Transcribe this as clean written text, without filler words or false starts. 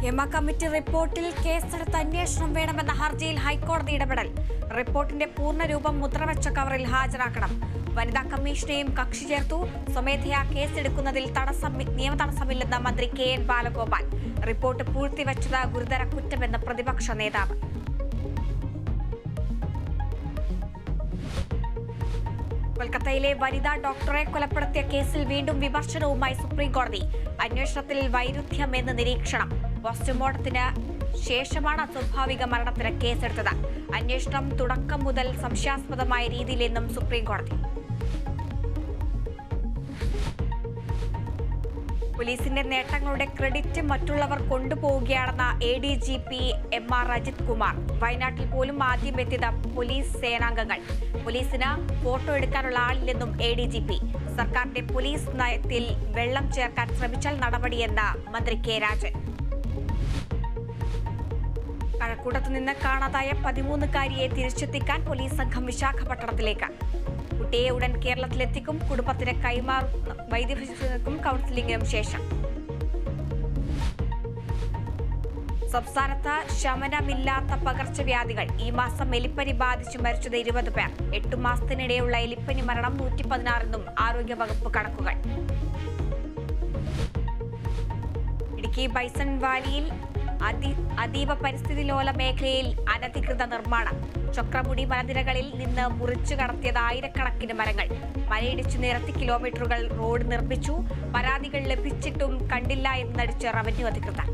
Yama committee റിപ്പോർട്ടിൽ കേസെടുത്ത് അന്വേഷണം വേണമെന്ന ഹർജിയിൽ ഹൈക്കോടതി ഇടപെടൽ. റിപ്പോർട്ടിന്റെ പൂർണ്ണരൂപം മുദ്രവെച്ച കവറിൽ ഹാജരാക്കണം. വനിതാ കമ്മീഷനെയും കക്ഷി ചേർത്തു. സ്വമേധയാ കേസെടുക്കുന്നതിൽ നിയമതടസ്സമില്ലെന്ന് മന്ത്രി KN ബാലഗോപാൽ. റിപ്പോർട്ട് പൂഴ്ത്തിവെച്ചത് ഗുരുതര കുറ്റമെന്ന് പ്രതിപക്ഷ നേതാവ്. കൊൽക്കത്തയിലെ വനിതാ ഡോക്ടറെ കൊലപ്പെടുത്തിയ കേസിൽ വീണ്ടും വിമർശനവുമായി സുപ്രീംകോടതി. അന്വേഷണത്തിൽ വൈരുദ്ധ്യമെന്ന് നിരീക്ഷണം. പോസ്റ്റ്മോർട്ടത്തിന് ശേഷമാണ് അസ്വാഭാവിക മരണത്തിന് കേസെടുത്തത്. അന്വേഷണം തുടക്കം മുതൽ സംശയാസ്പദമായ രീതിയിലെന്നും സുപ്രീംകോടതി. പോലീസിന്റെ നേട്ടങ്ങളുടെ ക്രെഡിറ്റ് മറ്റുള്ളവർ കൊണ്ടുപോവുകയാണെന്ന ADGP MR അജിത് കുമാർ. വയനാട്ടിൽ പോലും ആദ്യം എത്തിയത് പോലീസ് സേനാംഗങ്ങൾ. പോലീസിന് ഫോട്ടോ എടുക്കാനുള്ള ആളില്ലെന്നും ADGP. സർക്കാരിന്റെ പോലീസ് നയത്തിൽ വെള്ളം ചേർക്കാൻ ശ്രമിച്ചാൽ നടപടിയെന്ന് മന്ത്രി K രാജൻ. കഴക്കൂട്ടത്ത് നിന്ന് കാണാതായ 13-കാരിയെ തിരിച്ചെത്തിക്കാൻ പോലീസ് സംഘം വിശാഖപട്ടണത്തിലേക്ക്. കുട്ടിയെ ഉടൻ കേരളത്തിലെത്തിക്കും. കുടുംബത്തിന് കൈമാറും. വൈദ്യപരിശോധനയ്ക്കും കൗൺസിലിംഗിനും ശേഷം. സംസ്ഥാനത്ത് ശമനമില്ലാത്ത പകർച്ചവ്യാധികൾ. ഈ മാസം എലിപ്പനി ബാധിച്ച് മരിച്ചത് 20 പേർ. 8 മാസത്തിനിടെയുള്ള എലിപ്പനി മരണം 116 ആരോഗ്യവകുപ്പ് കണക്കുകൾ. ഇടുക്കി ബൈസൺ വാലിയിൽ അതീവ പരിസ്ഥിതി ലോല മേഖലയിൽ അനധികൃത നിർമ്മാണം. ചക്രമുടി മലനിരകളിൽ നിന്ന് മുറിച്ചു കടത്തിയത് ആയിരക്കണക്കിന് മരങ്ങൾ. മലയിടിച്ചു നിരത്തി കിലോമീറ്ററുകൾ റോഡ് നിർമ്മിച്ചു. പരാതികൾ ലഭിച്ചിട്ടും കണ്ടില്ല എന്ന് നടിച്ച് റവന്യൂ അധികൃതർ.